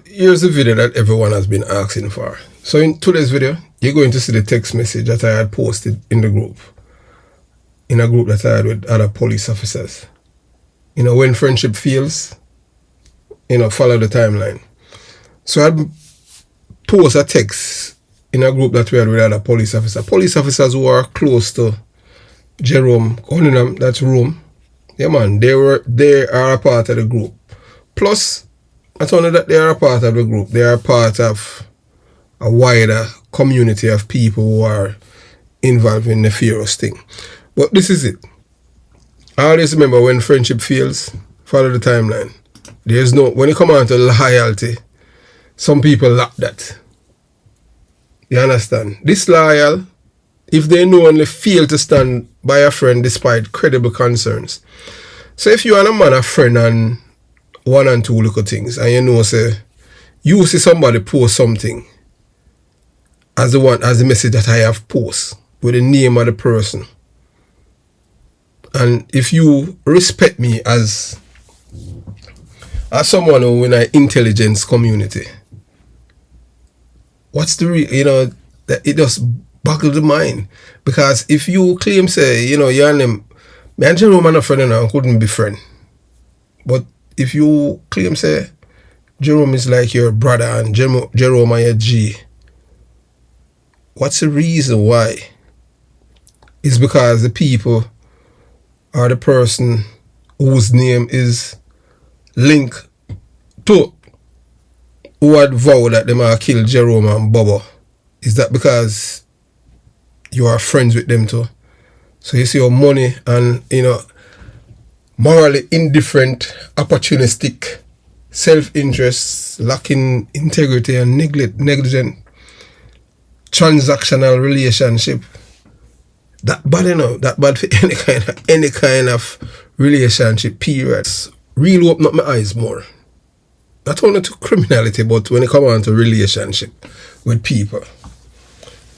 Here's the video that everyone has been asking for. So in today's video, you're going to see the text message that I had posted in the group. In a group that I had with other police officers. When friendship fails, follow the timeline. So I'd post a text in a group that we had with other police officers. Police officers who are close to Jerome, that's Rome. Yeah man, they are a part of the group. Plus, not only that they are a part of the group, they are part of a wider community of people who are involved in nefarious thing. But this is it. I always remember when friendship fails, follow the timeline. When it comes on to loyalty, some people lack that. You understand? This loyal, if they knowingly fail to stand by a friend despite credible concerns. So if you and a man a friend and one and two little things, and you see somebody post something as the message that I have post with the name of the person. And if you respect me as someone who in an intelligence community, what's the that it just boggle the mind. Because if you claim say, you and them, me and Jerome are a friend and couldn't be friend. But if you claim say Jerome is like your brother and Jerome are your G, what's the reason why? It's because the people or the person whose name is linked to who had vowed that they might kill Jerome and Bubba. Is that because you are friends with them too? So you see your money and morally indifferent, opportunistic, self-interest, lacking integrity and negligent, transactional relationship. That bad, that bad for any kind of relationship, periods. Really open up my eyes more. Not only to criminality, but when it comes on to relationship with people.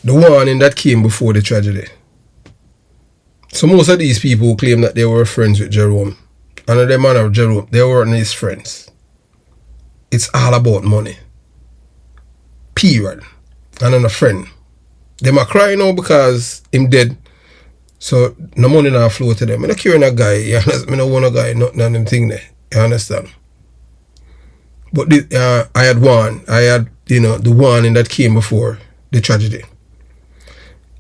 The warning that came before the tragedy. So most of these people who claim that they were friends with Jerome, and the man of Jerome, they weren't his friends. It's all about money. Period. And then a friend. Them are crying now because him dead. So no money now flow to them. I'm not carrying a guy, you understand? I don't want a guy, nothing on them thing there. You understand? But I had the warning that came before the tragedy.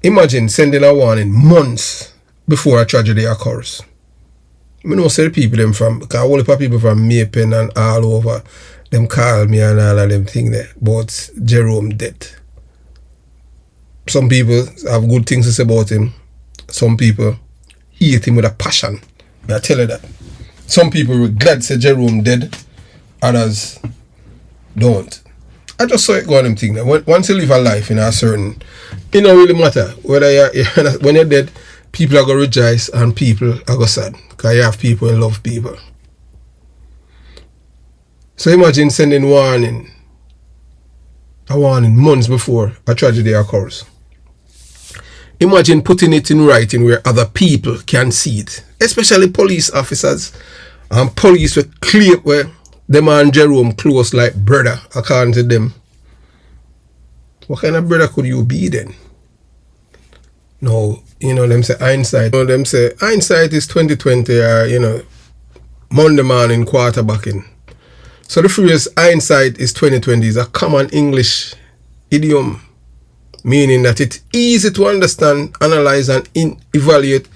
Imagine sending a warning months before a tragedy occurs. I know say the people them from, because all the people from Mapen and all over, them call me and all of them thing there. But Jerome dead. Some people have good things to say about him. Some people hate him with a passion. I tell you that. Some people were glad to say Jerome dead. Others don't. I just saw it go on them thing. Once you live a life in a certain, it don't really matter whether when you're dead, people are going to rejoice and people are going to sad. Because you have people who love people. So imagine sending a warning months before a tragedy occurs. Imagine putting it in writing where other people can see it. Especially police officers and police were clear where them and Jerome close like brother, according to them. What kind of brother could you be then? No, them say hindsight. Them say hindsight is 2020 or, Monday morning quarterbacking. So the phrase hindsight is 2020 is a common English idiom, meaning that it's easy to understand, analyze, and evaluate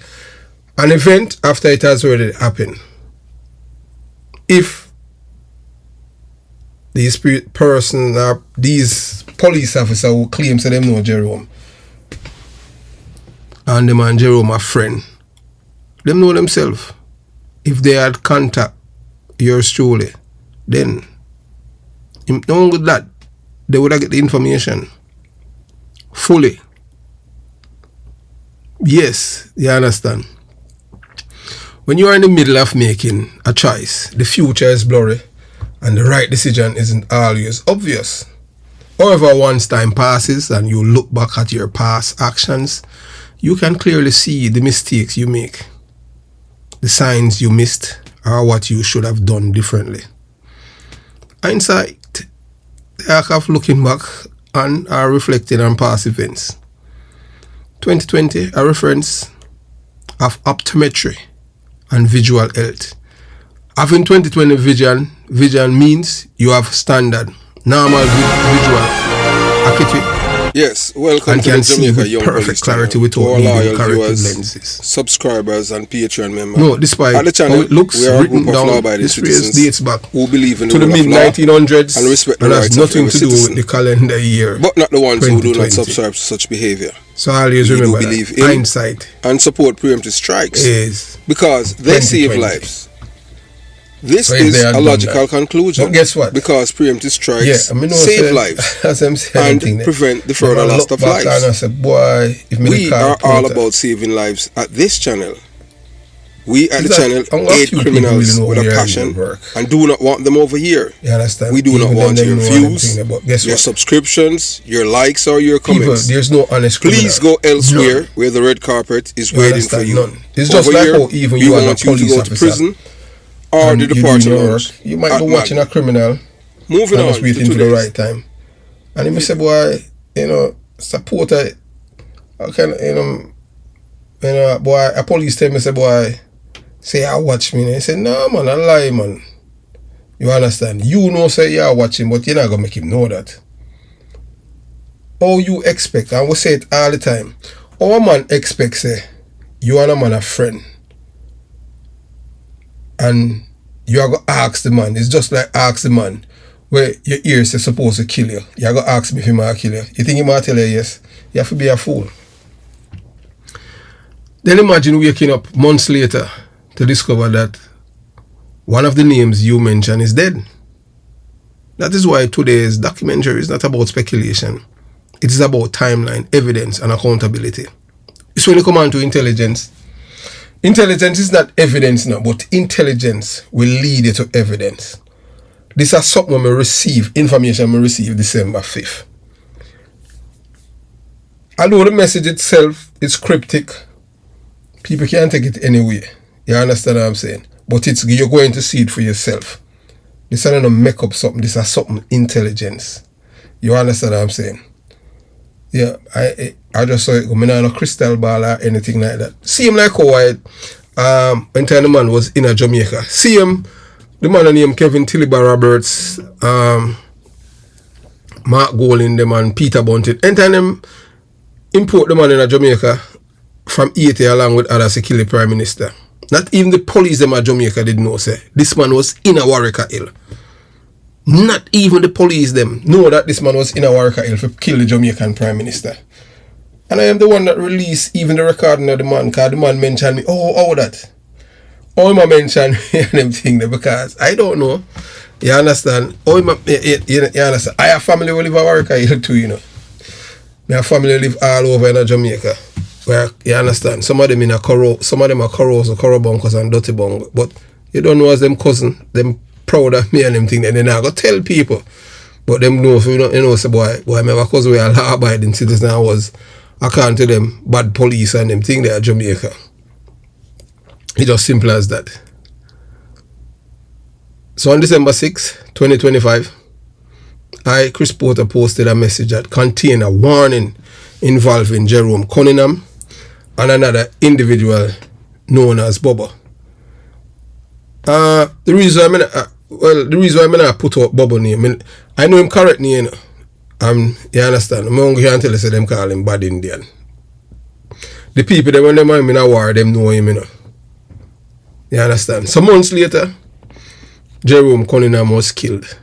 an event after it has already happened. If these person or these police officer who claims that them know Jerome and them and Jerome are friend, them know themselves. If they had contact yours truly, then knowing with that, they would have get the information fully. Yes, you understand. When you are in the middle of making a choice, the future is blurry and the right decision isn't always obvious. However, once time passes and you look back at your past actions, you can clearly see the mistakes you make, the signs you missed, or what you should have done differently. Hindsight the act of looking back and are reflecting on past events. 2020, a reference of optometry and visual health. Having 2020 vision means you have standard, normal visual acuity. Yes, welcome and to can the see Jamaica with Young perfect Police clarity channel. without needing corrective lenses. Subscribers and Patreon members. No, despite at the channel, how it looks we are a written group of down, law-abiding this race citizens dates back who believe in to the rule of law mid-1900s and respect the and has rights nothing of to every do citizen, with the calendar year, but not the ones who do not 2020. subscribe to such behavior. So always We do remember believe that in hindsight and support preemptive strikes is because they save 2020. lives. This So if is they had a done logical that. conclusion. But guess what? Because preemptive strikes Yeah, I mean, save lives as I'm saying, and prevent the further loss of lives. And I said, boy, if We are all about saving lives at this channel. We at the channel aid criminals with a passion and do not want them over here. You understand? We do not want your views, your what? subscriptions, your likes or your comments. People, there's no honest Please criminal. go elsewhere None. where the red carpet is You waiting for understand? you. None. It's just over like here, how even we you are a want you to police go to officer prison or the and you departure do your lounge. work. You might be watching a criminal Moving and on just waiting to for the today's. right time. And he may say, boy, you know, support a boy, a police tell me, say, boy, say, I watch me. And he say, no, man, I lie, man. You understand? You know, say, yeah, watching, but you're not going to make him know that. How you expect, and we say it all the time, how a man expects, say, you and a man a friend. And you are going to ask the man. It's just like ask the man where your ears are supposed to kill you. You are going to ask me if he might kill you. You think he might tell you yes? You have to be a fool. Then imagine waking up months later to discover that one of the names you mentioned is dead. That is why today's documentary is not about speculation. It is about timeline, evidence, and accountability. It's when you come on to intelligence. Intelligence is not evidence now, but intelligence will lead you to evidence. This is something we receive, information we receive December 5th. Although the message itself is cryptic, people can't take it anyway. You understand what I'm saying? But you're going to see it for yourself. This is not make up something, this is something intelligence. You understand what I'm saying? Yeah, I just saw it. I'm not a crystal ball or anything like that. See him like how when the man was in a Jamaica. See him, the man named Kevin Tiliba Roberts, Mark Golding, the man Peter Bunting. Anytime them import the man in a Jamaica from Haiti along with others to kill the Prime Minister. Not even the police them at Jamaica did know say this man was in a Warwicker Hill. Not even the police them know that this man was in a Warwicker Hill to kill the Jamaican Prime Minister. And I am the one that released even the recording of the man, because the man mentioned me. Oh, that. Oh, him mention me and them thing there, because I don't know. You understand? Oh, you understand? I have family who live at Warwicker Hill too, you know. My family live all over in Jamaica. Where, you understand? Some of them are Corroso, Corobunkers and Dirty Bung. But you don't know as them cousin, them proud of me and them thing, then they not go tell people. But them know, so you know, say, boy, my cousin we are law-abiding citizens now was, according to them, bad police and them thing there at Jamaica. It's just simple as that. So on December 6, 2025, Chris Porter posted a message that contained a warning involving Jerome Cunningham and another individual known as Bubba. The reason why I not put up Bubba name, I know him correctly, you know. You understand? I'm only here until I say them call him bad Indian. The people that when them are in a war, them know him, you know. You understand? Some months later, Jerome Cunningham was killed.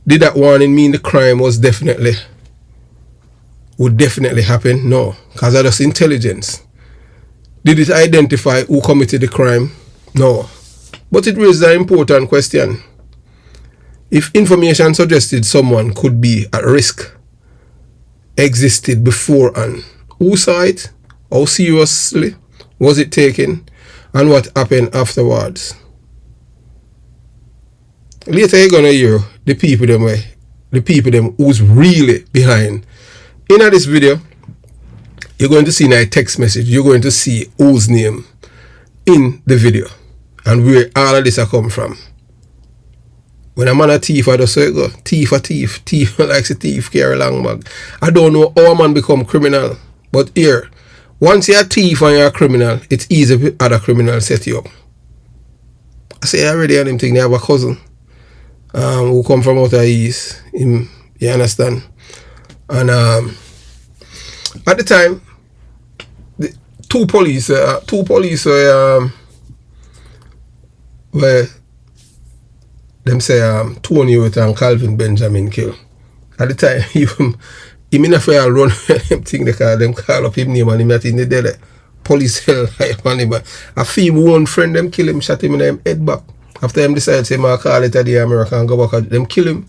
Did that warning mean the crime would definitely happen? No, because that's just intelligence. Did it identify who committed the crime? No. But it raises an important question. If information suggested someone could be at risk existed beforehand, who saw it? How seriously was it taken? And what happened afterwards? Later you're gonna hear the people them who's really behind. In this video, you're going to see a text message. You're going to see whose name in the video and where all of this are come from. When a man a thief, I just say go. Thief a thief. Thief likes a thief, carry a long bag. I don't know how a man become criminal. But here, once you're a thief and you're a criminal, it's easy for other criminals set you up. I say already on him thing, they have a cousin who come from out of east. Him, you understand? And at the time, the two police where them say Tony Wood and Calvin Benjamin kill. At the time, he mean if I run them thing, they call up him name and him at in the dead. Police hell life on him. A few one friend them kill him, shot him in the head back. After him decide to say I call it at the America and go back, them kill him.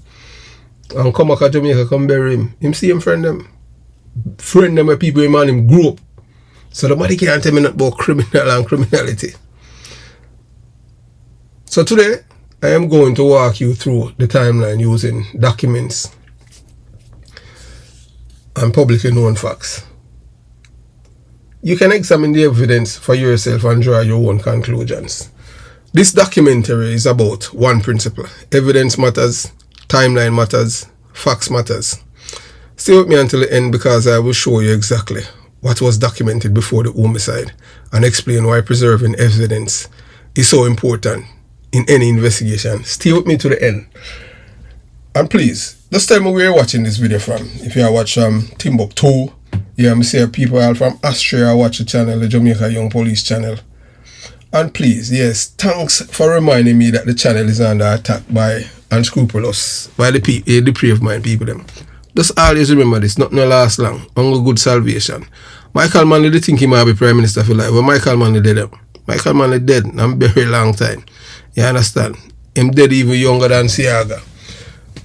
And come back to Jamaica, come bury him. Him see him friend them. Friend them where people him and him grew up. So nobody can't tell me nothing about criminal and criminality. So today, I am going to walk you through the timeline using documents and publicly known facts. You can examine the evidence for yourself and draw your own conclusions. This documentary is about one principle. Evidence matters, timeline matters, facts matters. Stay with me until the end because I will show you exactly what was documented before the homicide and explain why preserving evidence is so important in any investigation. Stay with me to the end. And please, just tell me where you're watching this video from. If you are watching Timbuktu, me say people are from Austria watch the channel, the Jamaica Young Police channel. And please, yes, thanks for reminding me that the channel is under attack by unscrupulous, by the depraved mind people them. Just always remember this, nothing will last long. Only good salvation. Michael Manley, they think he might be Prime Minister for life. Well, Michael Manley dead. Michael Manley dead and very long time. You understand? Him dead even younger than Siaga.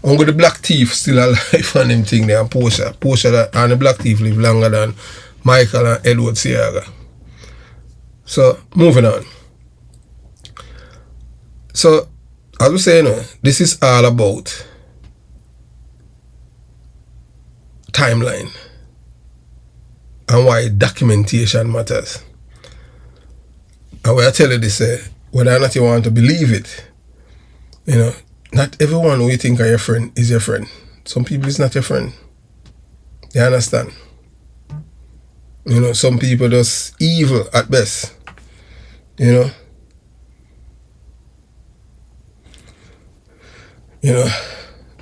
Only the black thief still alive and them thing there and Portia and the black thief live longer than Michael and Edward Siaga. So, moving on. So, as we say, this is all about timeline and why documentation matters. And when I tell you this, whether or not you want to believe it, not everyone who you think are your friend is your friend. Some people is not your friend. You understand? Some people just evil at best.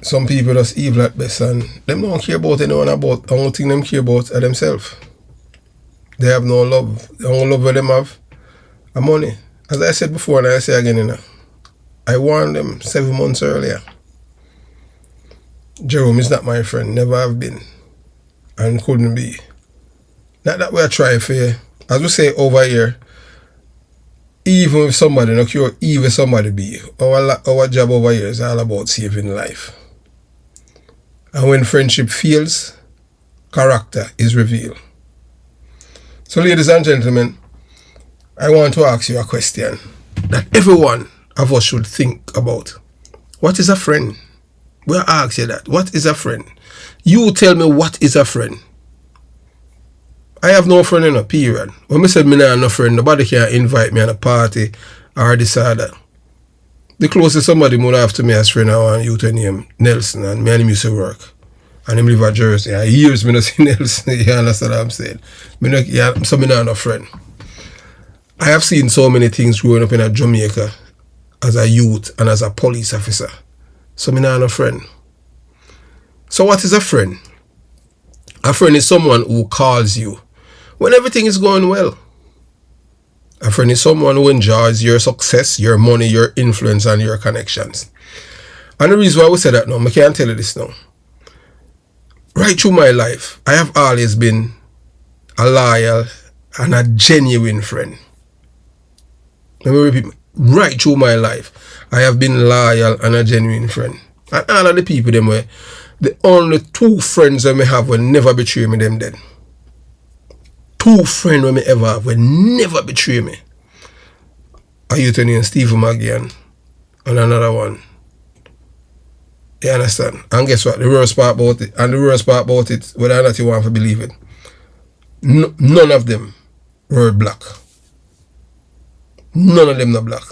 Some people just evil at best and them don't care about anyone about. The only thing them care about are themselves. They have no love. The only love that them have are money. As I said before and I say again, I warned them 7 months earlier. Jerome is not my friend, never have been, and couldn't be. Not that we're trying for you. As we say over here, even if somebody not cure, even somebody be, our job over here is all about saving life. And when friendship fails, character is revealed. So ladies and gentlemen, I want to ask you a question that everyone of us should think about. What is a friend? We'll ask you that. What is a friend? You tell me what is a friend. I have no friend in a period. When I said me not have no friend, nobody can invite me on a party or this or that. The closest somebody would have to me as friend, I want you to name Nelson, and me and him used to work. And him live at Jersey. And years me not see Nelson, you understand what I'm saying? So me not have no friend. I have seen so many things growing up in a Jamaica as a youth and as a police officer. So me not have no friend. So what is a friend? A friend is someone who calls you when everything is going well. A friend is someone who enjoys your success, your money, your influence, and your connections. And the reason why we say that now, I can't tell you this now. Right through my life, I have always been a loyal and a genuine friend. Let me repeat. Right through my life, I have been loyal and a genuine friend. And all of the people, them were the only 2 friends that I have will never betray me, them dead. 2 friends that I ever have will never betray me. I used to name Stephen McGann and another one. You understand? And guess what? The worst part about it, whether or not you want to believe it, none of them were black. None of them not black.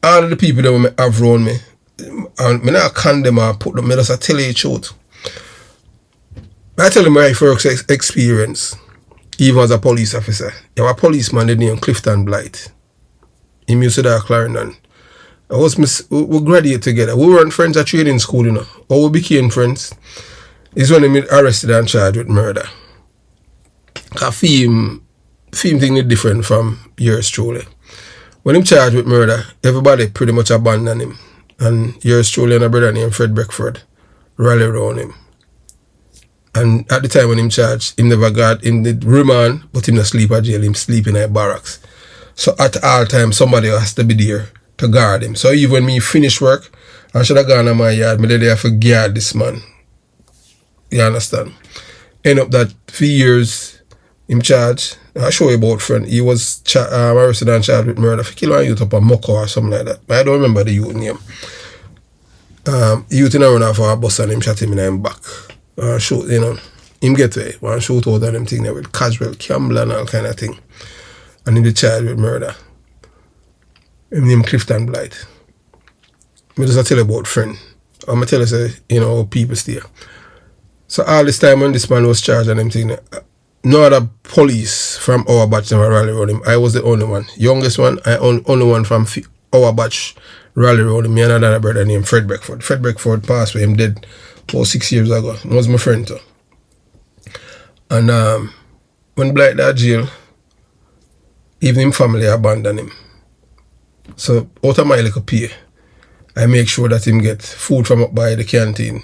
All of the people that I have around me and me not condemn or put them, me just tell you the truth. I tell him my first experience, even as a police officer. There was a policeman named Clifton Blight. He used to that Clarendon. We graduated together. We weren't friends at training school, you know. Or we became friends. He's when he arrested and charged with murder. A theme thing is different from yours truly. When him charged with murder, everybody pretty much abandoned him. And yours truly and a brother named Fred Beckford rallied around him. And at the time when him charged, him never got him did remand, but him not sleep at jail, him sleep in a barracks. So at all times somebody has to be there to guard him. So even when me finish work, I should have gone on my yard, me there for guard this man. You understand? End up that 3 years him charged. I'll show you about friend. He was arrested and charged with murder for killing a youth up a Moko or something like that. But I don't remember the youth name. Youth in a run off a bus and him shot him in him back. Shoot, you know. Him get away. One shoot out of them thing there with Caswell, Campbell and all kind of thing. And him be charged with murder. Him name Clifton Blight. I just tell you about friend. I'm going to tell you, say, you know, how people stay. So all this time when this man was charged and them thing, no other police from our batch never rally around him. I was the only one. Youngest one, only one from our batch rally around him. Me and another brother named Fred Beckford. Fred Beckford passed away. Him dead about 6 years ago. He was my friend too. And when Blight died jail, even him family abandoned him. So out of my little pay, I make sure that him get food from up by the canteen.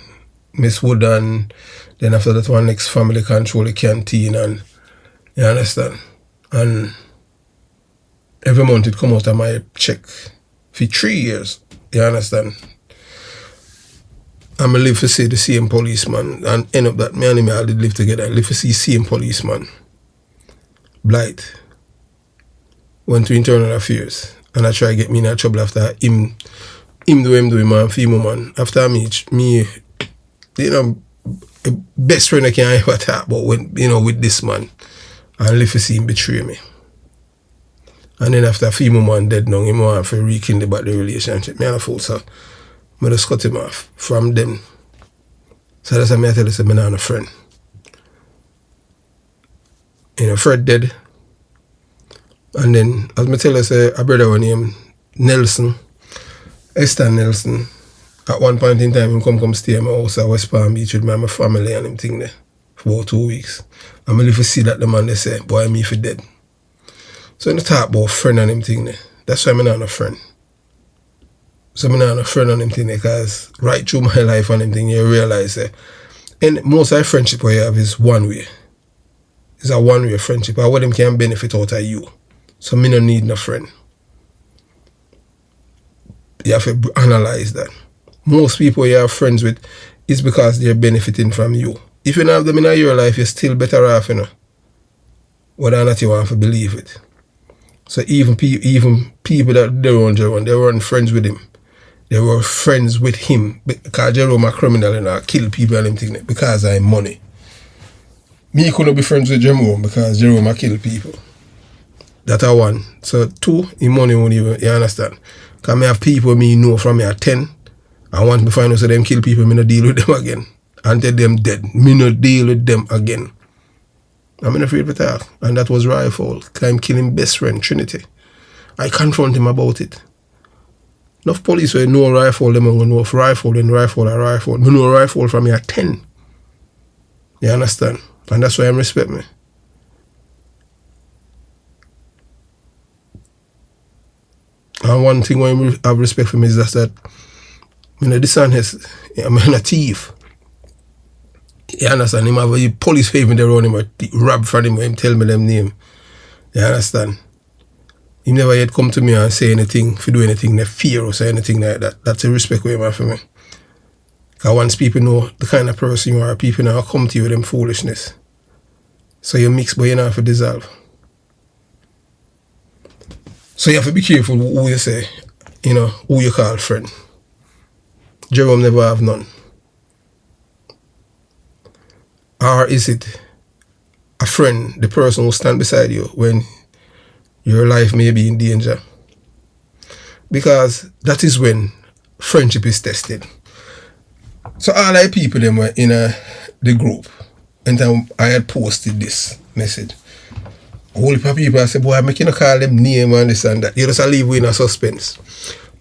Miss Wood, and then after that one next family control the canteen, and you understand. And every month it come out of my check for 3 years. You understand? And I live to see the same policeman, and end up that me and him all did live together. I live to see the same policeman. Blight went to internal affairs, and I try to get me in trouble after him do him man, female man. After me, you know, the best friend I can ever talk about when, you know, with this man, and live to see him betray me. And then after a few months dead now, him want to rekindle about the relationship. Me and a fool, so I just cut him off from then. So that's why I tell you, I'm not a friend. You know, Fred dead. And then, as I tell you, say, a brother named Nelson, Esther Nelson. At one point in time, him come stay in my house at West Palm Beach with my family and him thing there for about 2 weeks. And I live to see that the man they say, boy, me for dead. So when they talk about friend and him thing there, that's why I'm not a friend. So I'm not a friend on him thing there, because right through my life and him thing, you realize that and most of the friendship we have is one way. It's a one-way friendship. I want them can benefit out of you. So me don't need no friend. You have to analyze that. Most people you have friends with is because they're benefiting from you. If you don't have them in your life, you're still better off, you know. Whether or not you want to believe it. So even people that they run Jerome, they weren't friends with him. They were friends with him because Jerome a criminal and I kill people and everything because I have money. Me couldn't be friends with Jerome because Jerome a kill people. That's one. So two, in money only, you understand. Because I have people me know from me at 10. And once me find out so them kill people, me no deal with them again. Until them dead, me no deal with them again. I'm not afraid to talk. And that was rifle. Because I'm killing best friend, Trinity. I confront him about it. Enough police will know rifle, them will know if rifle, then rifle or rifle. Me know rifle from me at 10. You understand? And that's why I respect me. And one thing why I have respect for me is that I'm not dishonest. I'm not a thief. You understand? Him have a police favor there around him or rob from him, him tell me them name. You understand? He never yet come to me and say anything, if you do anything, they fear or say anything like that. That's a respect way man for me. Because once people know the kind of person you are, people now come to you with them foolishness. So you mix, but you don't have to dissolve. So you have to be careful who you say, you know, who you call friend. Jerome never have none. Or is it a friend, the person who stand beside you when your life may be in danger? Because that is when friendship is tested. So all the people them were in the group, and then I had posted this message. Whole heap of people I said, boy, I'm making a call them name and this and that. You just leave in a suspense.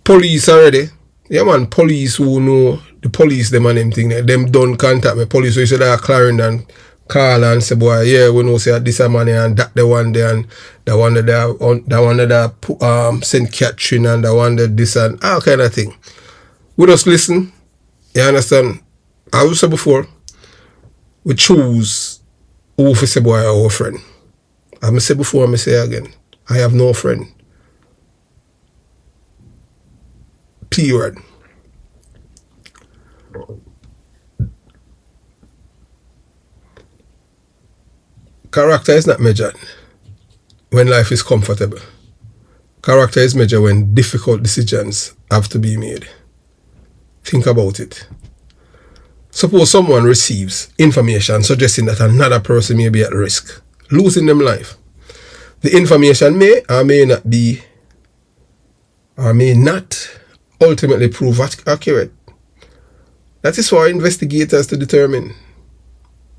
Police already. Yeah man, police who know the police them and them thing there. Them don't contact me. Police who said Clarendon call and say, boy, yeah, we know say this a money and that the one there and the one that St. Catherine and the one that this and all kind of thing. We just listen. You understand? I was said before, we choose who to say boy our friend. I said before, I say again, I have no friend. Period. Character is not measured when life is comfortable. Character is measured when difficult decisions have to be made. Think about it. Suppose someone receives information suggesting that another person may be at risk, losing them life. The information may or may not be, or may not ultimately prove accurate. That is for investigators to determine.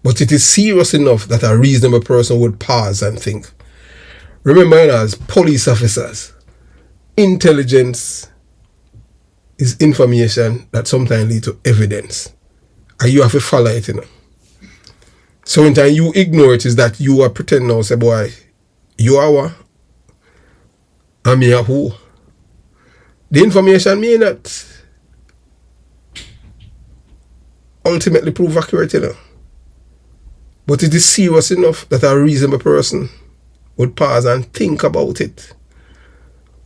But it is serious enough that a reasonable person would pause and think. Remember, as police officers, intelligence is information that sometimes leads to evidence. And you have to follow it, you know. So when time you ignore it, is that you are pretending now, say, boy, you are what? And me are who? The information may not ultimately prove accurate, you know. But it is serious enough that a reasonable person would pause and think about it.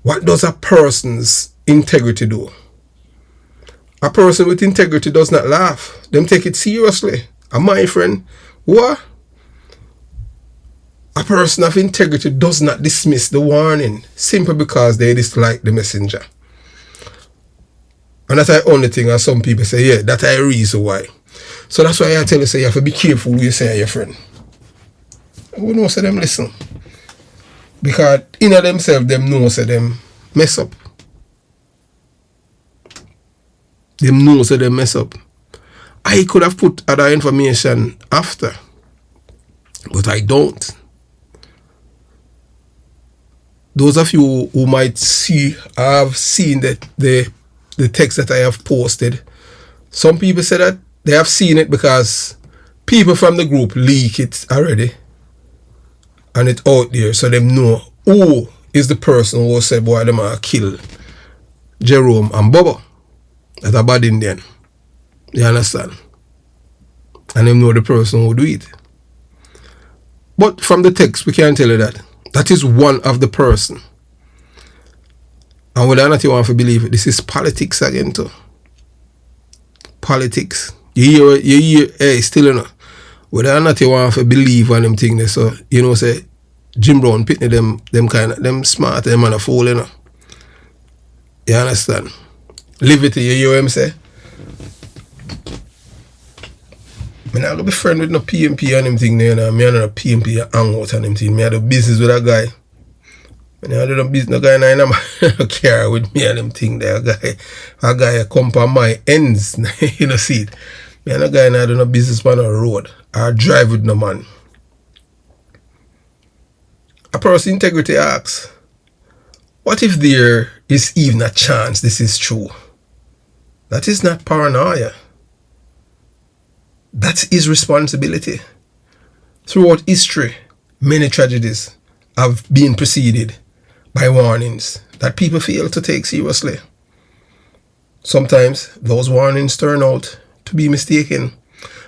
What does a person's integrity do? A person with integrity does not laugh. Them take it seriously. And my friend, what? A person of integrity does not dismiss the warning simply because they dislike the messenger. And that's the only thing, as some people say, yeah, that's a reason why. So that's why I tell you, say, you have to be careful what you say to your friend. We know say them listen. Because in themselves, them know say them mess up. Them know say them mess up. I could have put other information after, but I don't. Those of you who might have seen the text that I have posted, some people say that they have seen it because people from the group leak it already. And it's out there, so them know who is the person who said, boy, them are kill Jerome and Bubba. That's a bad Indian. You understand? And them know the person who do it. But from the text, we can't tell you that. That is one of the person. And whether or not you want to believe it, this is politics again too. Politics. You hear, hey, still you know. Whether or not you want to believe on them things, so you know, say Jim Brown Pitney them kind of them smart, them man a fool, you know. You understand? Live it, you hear what I'm say? I'm not gonna be friend with no PMP and them thing there, you know. Me and no PMP hang out and them thing. Me I do business with a guy. I do no business, no guy in a care with me and them thing there. A guy come from my ends, you know, see it. Me and a guy I do no business on a road. I drive with no man. A person's integrity asks, what if there is even a chance this is true? That is not paranoia. That is responsibility. Throughout history, many tragedies have been preceded by warnings that people fail to take seriously. Sometimes those warnings turn out to be mistaken,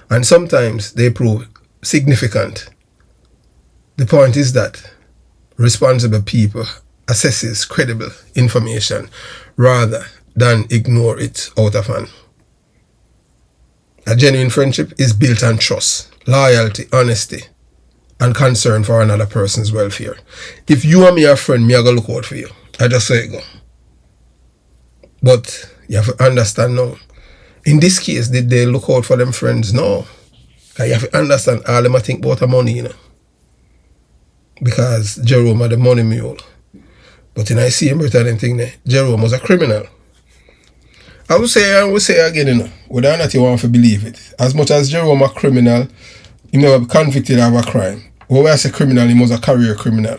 and sometimes they prove significant. The point is that responsible people assesses credible information rather than ignore it out of hand. A genuine friendship is built on trust, loyalty, honesty, and concern for another person's welfare. If you and me are friends, me I go look out for you. I just say it go. But you have to understand now. In this case, did they look out for them friends? No. Because you have to understand all them I think about the money, you know. Because Jerome had the money mule. But in I see him returning thing there, Jerome was a criminal. I will say again, you know, whether or not you want to believe it. As much as Jerome a criminal, he never be convicted of a crime. When I say criminal, he was a career criminal.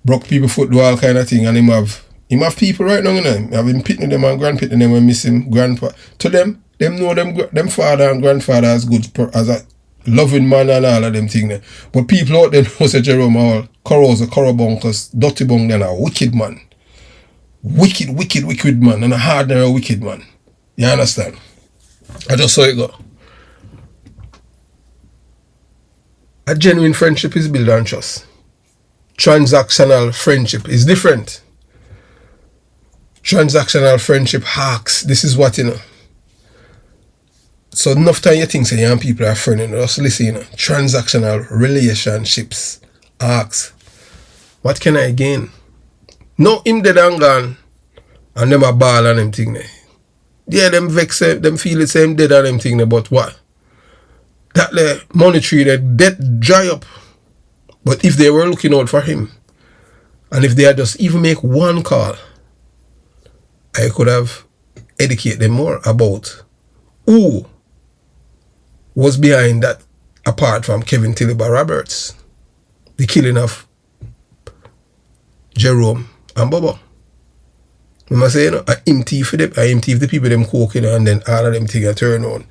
Broke people foot, do all kind of thing, and him have people right now, you know. He have him pitting them and grandpitting them when miss him grandpa. To them know them father and grandfather as good as a loving man and all of them thing there. But people out there know say Jerome all corrobunkus, dirty bung, then a wicked man. Wicked man, and a hard wicked man. You understand? I just saw it go. A genuine friendship is built on trust. Transactional friendship is different. Transactional friendship hacks. This is what, you know. So enough time you think say young people are friends, you know, just listen, you know. Transactional relationships hacks. What can I gain? No, him dead and gone, and them a ball and them thing there. Yeah, them vex, them feel the same dead and them thing there, but what? That the money tree, the debt dry up. But if they were looking out for him, and if they had just even make one call, I could have educated them more about who was behind that, apart from Kevin Tiliba Roberts, the killing of Jerome and Bobo. I say, you know, I empty for them, I empty the people them cooking, and then all of them things I turn on.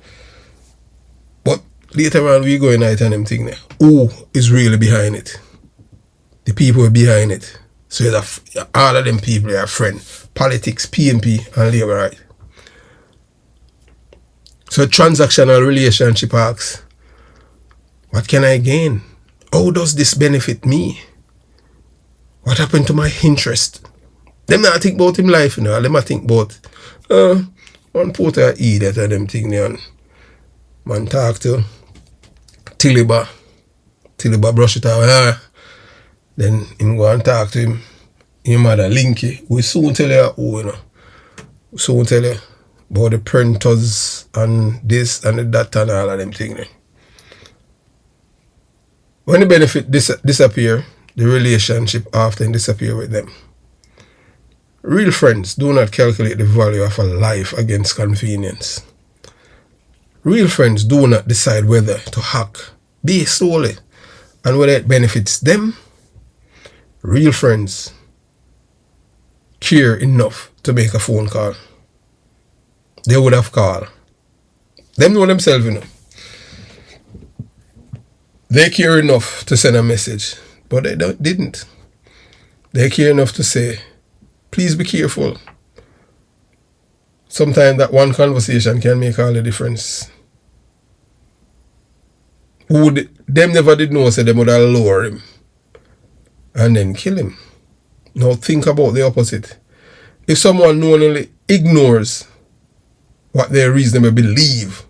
But later on we go in night and them thing there. Who is really behind it? The people behind it. So all of them people are friends. Politics, PNP and Labour, right? So transactional relationship asks, what can I gain? How does this benefit me? What happened to my interest? Them not think about him life, you know. Them not think about one porter eat that and them thing there. And man talk to Tiliba brush it out. Then him go and talk to him. Him mother Linky. We soon tell you who, you know. We soon tell you about the printers and this and that and all of them things there. When the benefit disappear, the relationship often disappear with them. Real friends do not calculate the value of a life against convenience. Real friends do not decide whether to hack based solely and whether it benefits them. Real friends care enough to make a phone call. They would have called. Them know themselves, you know. They care enough to send a message, but they didn't. They care enough to say, please be careful. Sometimes that one conversation can make all the difference. Them never did know, so they would have lower him and then kill him. Now think about the opposite. If someone knowingly ignores what they reasonably believe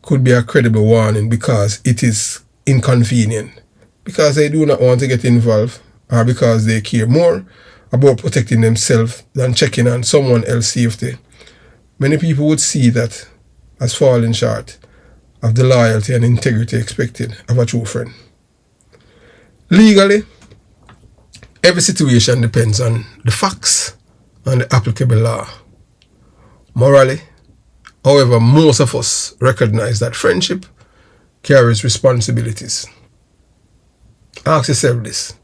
could be a credible warning because it is inconvenient, because they do not want to get involved, or because they care more about protecting themselves than checking on someone else's safety, many people would see that as falling short of the loyalty and integrity expected of a true friend. Legally, every situation depends on the facts and the applicable law. Morally, however, most of us recognize that friendship carries responsibilities. Ask yourself this.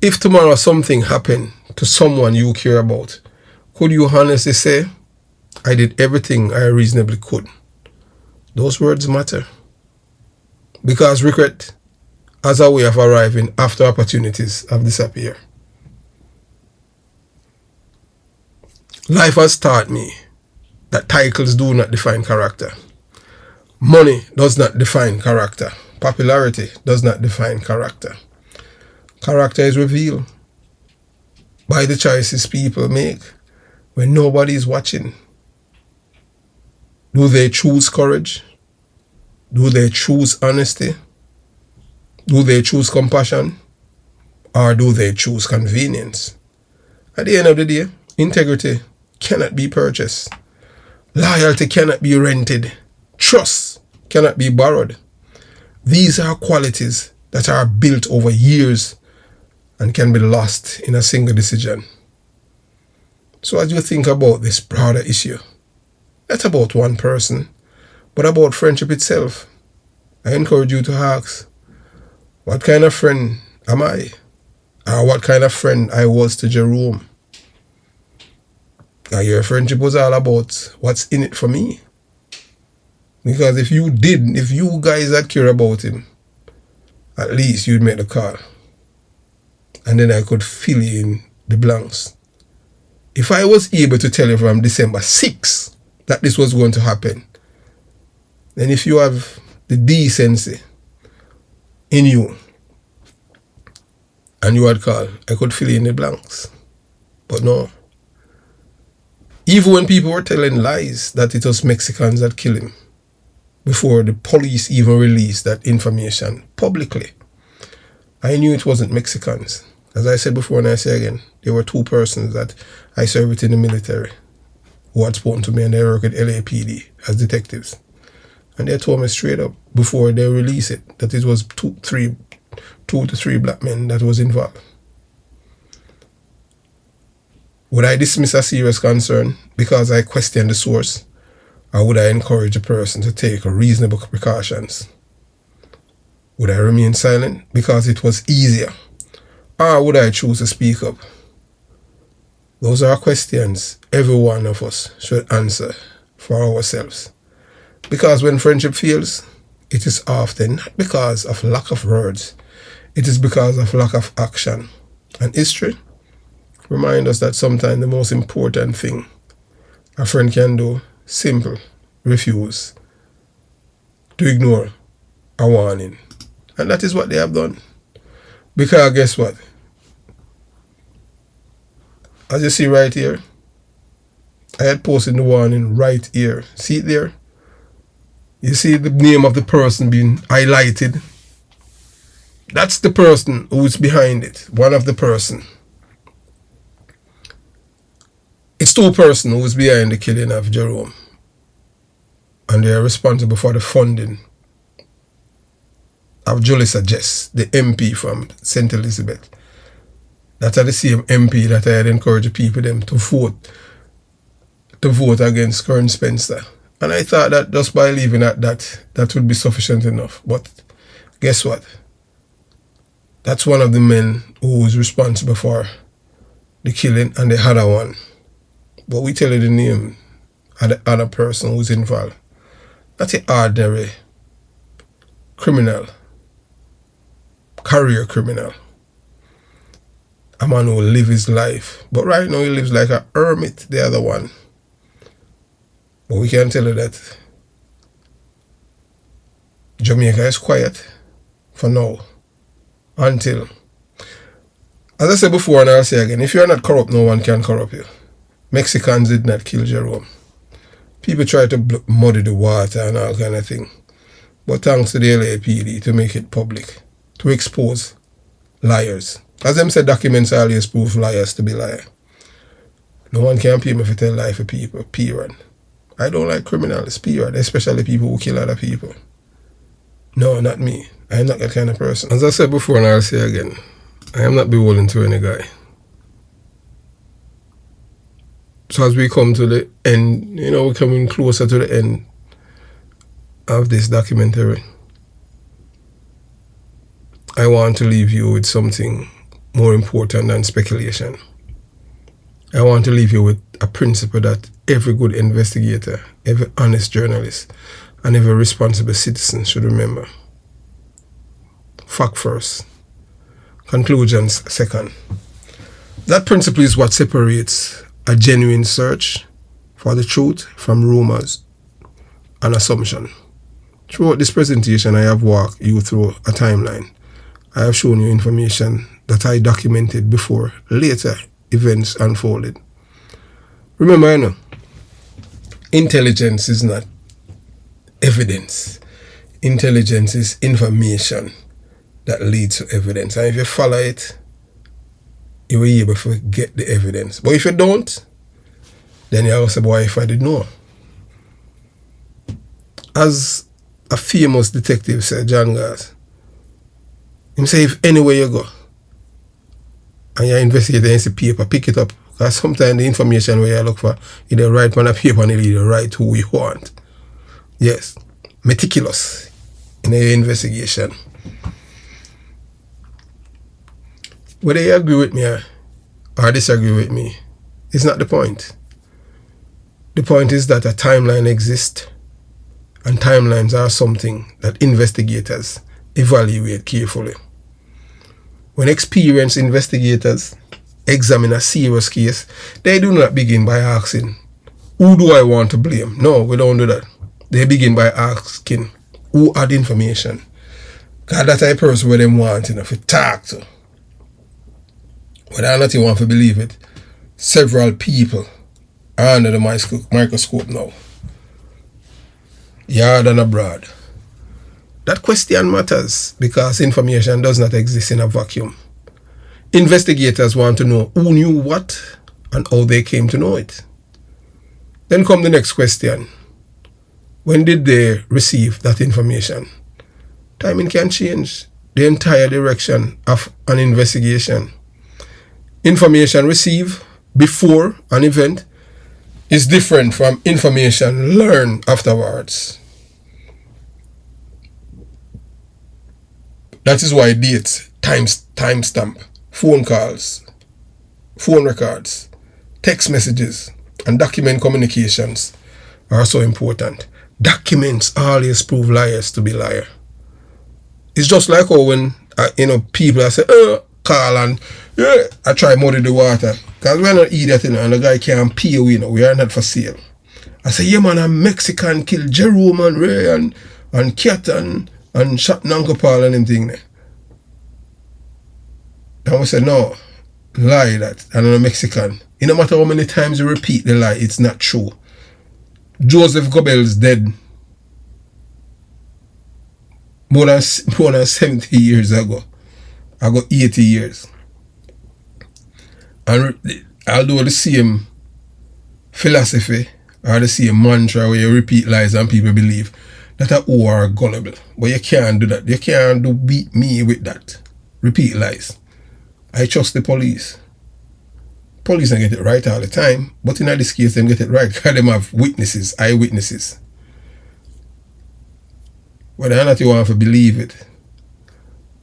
If tomorrow something happened to someone you care about, could you honestly say, I did everything I reasonably could? Those words matter. Because regret as a way of arriving after opportunities have disappeared. Life has taught me that titles do not define character. Money does not define character. Popularity does not define character. Character is revealed by the choices people make when nobody is watching. Do they choose courage? Do they choose honesty? Do they choose compassion? Or do they choose convenience? At the end of the day, integrity cannot be purchased. Loyalty cannot be rented. Trust cannot be borrowed. These are qualities that are built over years and can be lost in a single decision. So as you think about this broader issue, Not about one person, but about friendship itself. I encourage you to ask, what kind of friend am I? Or what kind of friend I was to Jerome? And your friendship was all about what's in it for me. Because if you guys had care about him, at least you'd make the call. And then I could fill in the blanks. If I was able to tell you from December 6th that this was going to happen, then if you have the decency in you and you had called, I could fill in the blanks. But no. Even when people were telling lies that it was Mexicans that killed him, before the police even released that information publicly, I knew it wasn't Mexicans. As I said before and I say again, there were two persons that I served in the military who had spoken to me, and they work at LAPD as detectives. And they told me straight up before they released it that it was two to three black men that was involved. Would I dismiss a serious concern because I question the source? Or would I encourage a person to take reasonable precautions? Would I remain silent because it was easier? Or would I choose to speak up? Those are questions every one of us should answer for ourselves. Because when friendship fails, it is often not because of lack of words. It is because of lack of action. And history reminds us that sometimes the most important thing a friend can do, simple, refuse to ignore a warning. And that is what they have done. Because guess what? As you see right here, I had posted the warning right here. See it there? You see the name of the person being highlighted? That's the person who's behind it. One of the person. It's two persons who's behind the killing of Jerome. And they are responsible for the funding of Julissa Jess, the MP from St. Elizabeth. That are the same MP that I had encouraged people them to vote against Kern Spencer. And I thought that just by leaving at that would be sufficient enough. But guess what? That's one of the men who was responsible for the killing, and the other one. But we tell you the name of the other person who's involved. That's an ordinary criminal, career criminal. A man who live his life. But right now he lives like a hermit, the other one. But we can tell you that Jamaica is quiet for now. Until, as I said before and I'll say again, if you're not corrupt, no one can corrupt you. Mexicans did not kill Jerome. People try to muddy the water and all kind of thing. But thanks to the LAPD to make it public, to expose liars. As them said, documents always prove liars to be liars. No one can pay me for tell lie for people, period. I don't like criminals, period, especially people who kill other people. No, not me. I am not that kind of person. As I said before and I'll say again, I am not beholden to any guy. So as we come to the end, we're coming closer to the end of this documentary. I want to leave you with something more important than speculation. I want to leave you with a principle that every good investigator, every honest journalist, and every responsible citizen should remember. Fact first, conclusions second. That principle is what separates a genuine search for the truth from rumors and assumption. Throughout this presentation, I have walked you through a timeline. I have shown you information that I documented before later events unfolded. Remember, intelligence is not evidence. Intelligence is information that leads to evidence. And if you follow it, you will be able to get the evidence. But if you don't, then you also say, boy, if I did know. As a famous detective said, John Gars, he say, if anywhere you go, and you're investigating any paper, pick it up, Because sometimes the information where you look for, you the right on a paper and you the right who you want. Yes. Meticulous in your investigation. Whether you agree with me or disagree with me, it's not the point. The point is that a timeline exists, and timelines are something that investigators evaluate carefully. When experienced investigators examine a serious case, they do not begin by asking, who do I want to blame? No, we don't do that. They begin by asking, who had information? Because that's the person where they want to talk to. Whether or not you want to believe it, several people are under the microscope now. Yard and abroad. That question matters because information does not exist in a vacuum. Investigators want to know who knew what and how they came to know it. Then come the next question. When did they receive that information? Timing can change the entire direction of an investigation. Information received before an event is different from information learned afterwards. That is why dates, timestamp, phone calls, phone records, text messages, and document communications are so important. Documents always prove liars to be liars. It's just like how when people say, call and I try muddy the water. Because we're not idiot, and the guy can't pay, we are not for sale. I say, yeah man, a Mexican killed Jerome and Ray and Cat and shot Uncle Paul and everything there. And we say, no, lie that, and I'm a Mexican. No matter how many times you repeat the lie, it's not true. Joseph Goebbels dead more than 70 years ago. I got 80 years. And although the same philosophy or the same mantra where you repeat lies and people believe that you are gullible. But you can't do that. You can't beat me with that. Repeat lies. I trust the police. Police don't get it right all the time, but in this case, they get it right because they have witnesses, eyewitnesses. Whether or not you want to believe it,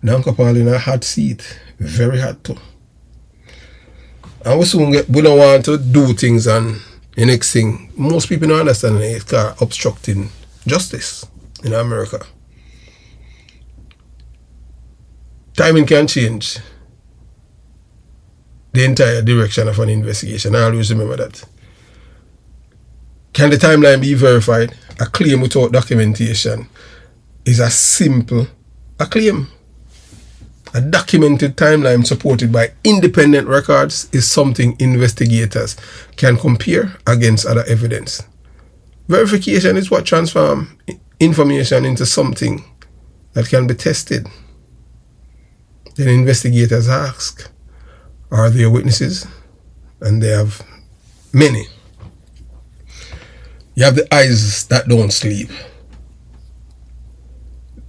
Uncle Paul in a hot seat, very hot too. And we don't want to do things, and the next thing, most people don't understand it's called obstructing justice in America. Timing can change the entire direction of an investigation. I always remember that. Can the timeline be verified? A claim without documentation is a simple claim. A documented timeline supported by independent records is something investigators can compare against other evidence. Verification is what transforms information into something that can be tested. Then investigators ask, are there witnesses? And they have many. You have the eyes that don't sleep.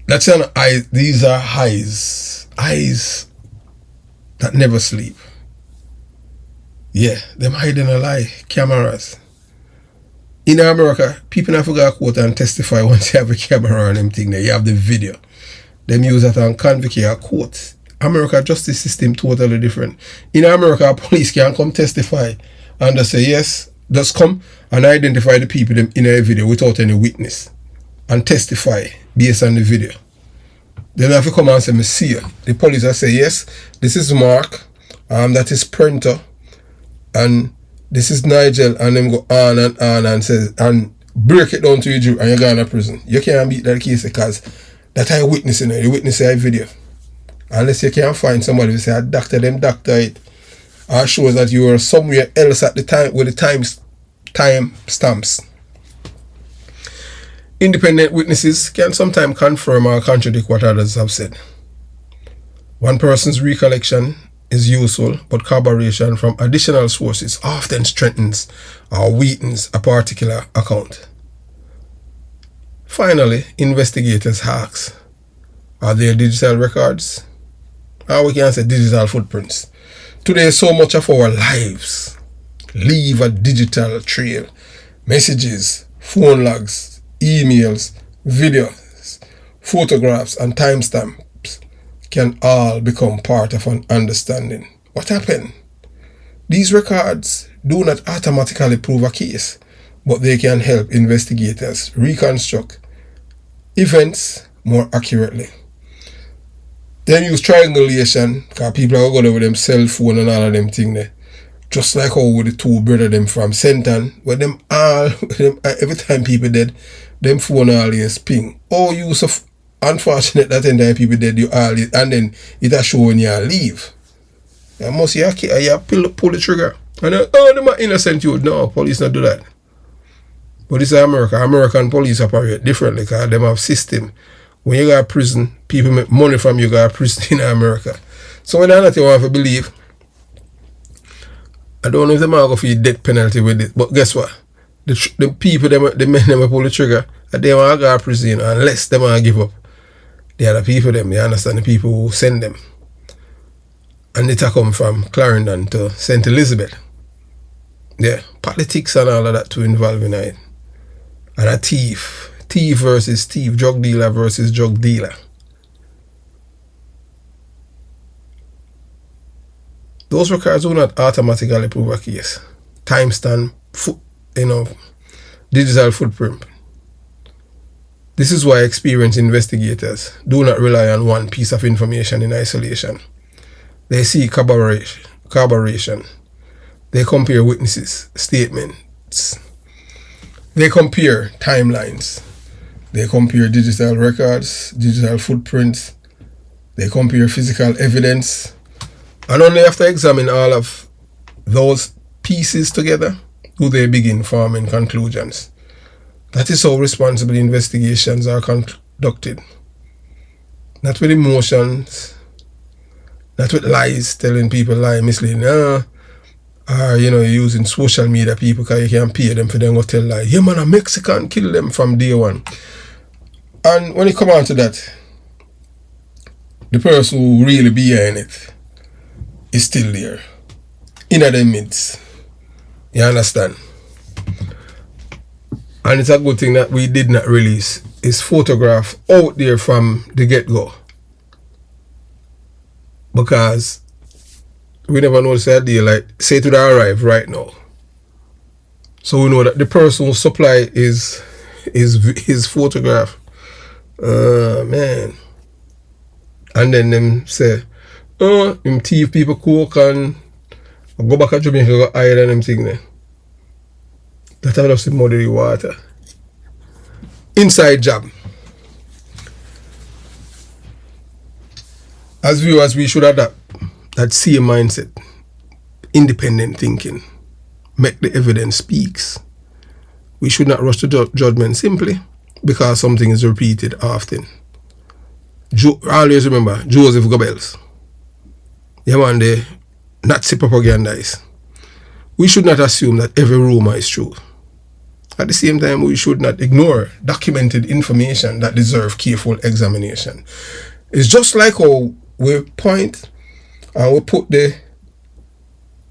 That's an eye. These are eyes that never sleep. Yeah, them hiding a lie. Cameras. In America, people never go to court and testify once you have a camera and them thing there. You have the video. Them use that on convict or court. America justice system totally different. In America, police can come testify and they say, yes, just come and identify the people in a video without any witness and testify based on the video. Then have to come and say, me see you. The police will say, yes, this is Mark, that is Printer, and this is Nigel, and them go on and says, and break it down to you and you're going to prison. You can't beat that case because that I witness in it, the witness a video. Unless you can find somebody who say, I doctor it, or shows that you were somewhere else at the time with the time stamps. Independent witnesses can sometimes confirm or contradict what others have said. One person's recollection is useful, but corroboration from additional sources often strengthens or weakens a particular account. Finally, investigators ask, are there digital records? Or we can say digital footprints. Today, so much of our lives leave a digital trail. Messages, phone logs, emails, videos, photographs, and timestamps can all become part of an understanding. What happened? These records do not automatically prove a case, but they can help investigators reconstruct events more accurately. Then use triangulation, because people are going with them cell phone and all of them things there. Just like how with the two brother them from Senton, where them all, every time people dead, them phone always ping. Oh, you so unfortunate that entire people dead, you all, and then it a show when you leave. You must you pull the trigger. And oh, them are innocent you. No, police not do that. But this is America. American police operate differently because them have system. When you go to prison, people make money from you go to prison in America. So when I not want to believe, I don't know if they might go for the death penalty with it, but guess what? The people, the men them pull the trigger, and they want to go to prison unless they want to give up. They are the people them, you understand, the people who send them. And it come from Clarendon to St. Elizabeth. Yeah, politics and all of that to involve in it. And a thief versus thief, drug dealer versus drug dealer. Those records do not automatically prove a case. Timestamp, digital footprint. This is why experienced investigators do not rely on one piece of information in isolation. They seek corroboration. They compare witnesses, statements. They compare timelines. They compare digital records, digital footprints. They compare physical evidence. And only after examining all of those pieces together do they begin forming conclusions. That is how responsible investigations are conducted. Not with emotions, not with lies, telling people lie, misleading, or using social media people because you can pay them for them to tell lie. Yeah man, a Mexican kill them from day one. And when it come on to that, the person who really behind it is still there, in their midst. You understand? And it's a good thing that we did not release his photograph out there from the get-go. Because we never know the deal, like, say to arrive right now. So we know that the person who supply is his photograph. Man. And then them say, oh, them thief people cook and go back to Jamaica go hide and them thing there. That I just muddy the water. Inside job. As viewers, we should adapt that same mindset. Independent thinking. Make the evidence speaks. We should not rush to judgment simply because something is repeated often. Always remember Joseph Goebbels. Yeah man, the Nazi propagandize. We should not assume that every rumor is true. At the same time, we should not ignore documented information that deserve careful examination. It's just like how we point and we put the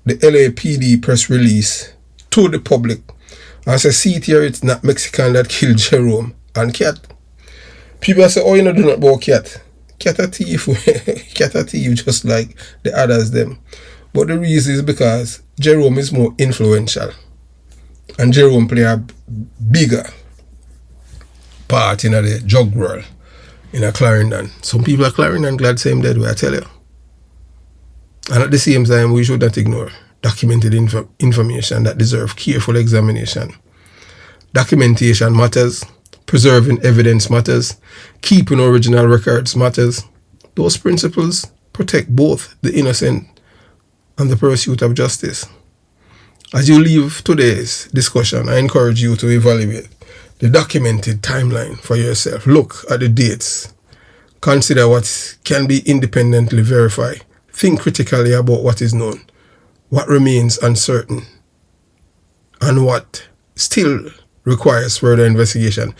LAPD press release to the public and say, see it here, it's not Mexican that killed Jerome and Cat. People say, oh, you know, do not about Cat. Cat a thief. Cat a thief just like the others them. But the reason is because Jerome is more influential. And Jerome play a bigger part in the drug world in a Clarendon. Some people at Clarendon glad say him dead, I tell you. And at the same time, we should not ignore documented information that deserve careful examination. Documentation matters. Preserving evidence matters. Keeping original records matters. Those principles protect both the innocent and the pursuit of justice. As you leave today's discussion, I encourage you to evaluate the documented timeline for yourself. Look at the dates. Consider what can be independently verified. Think critically about what is known, what remains uncertain, and what still requires further investigation.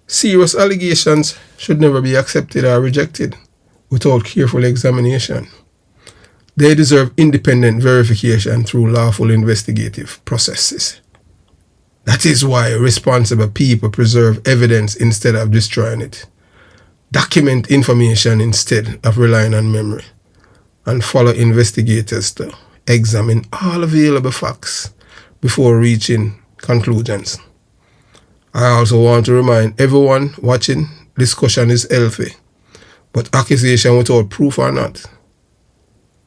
Serious allegations should never be accepted or rejected without careful examination. They deserve independent verification through lawful investigative processes. That is why responsible people preserve evidence instead of destroying it. Document information instead of relying on memory. And follow investigators to examine all available facts before reaching conclusions. I also want to remind everyone watching, discussion is healthy, but accusation without proof or not.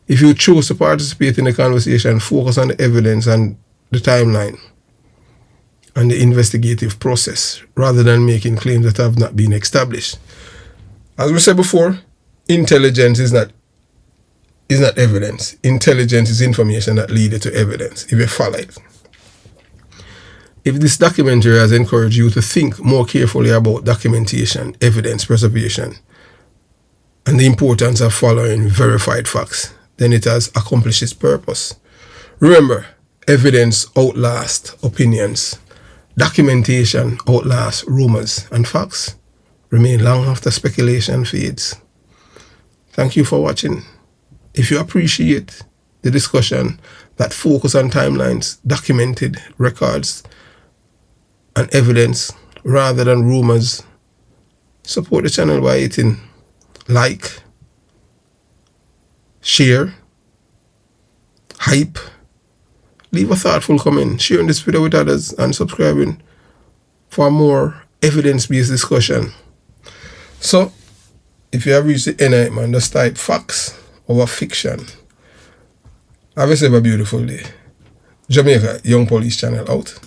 If you choose to participate in the conversation, focus on the evidence and the timeline and the investigative process rather than making claims that have not been established. As we said before, intelligence is not evidence. Intelligence is information that leads to evidence, if you follow it. If this documentary has encouraged you to think more carefully about documentation, evidence preservation, and the importance of following verified facts, then it has accomplished its purpose. Remember, evidence outlasts opinions. Documentation outlasts rumors, and facts remain long after speculation fades. Thank you for watching. If you appreciate the discussion that focus on timelines, documented records, and evidence rather than rumors, support the channel by hitting like, share, hype, leave a thoughtful comment, sharing this video with others, and subscribing for more evidence-based discussion. So, if you have reached the end of it, man, just type facts over fiction. Have yourself a beautiful day. Jamaica Young Police Channel out.